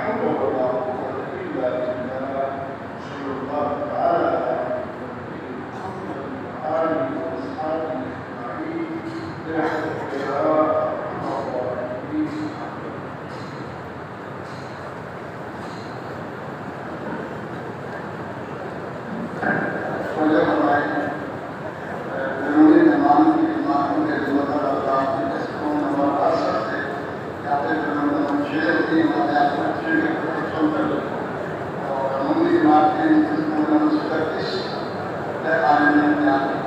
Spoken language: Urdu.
حول ولا قوة إلا بالله. صلى الله تعالى على محمد وآله وأصحابه أجمعين برحمتك يا أرحم الراحمين. Martin,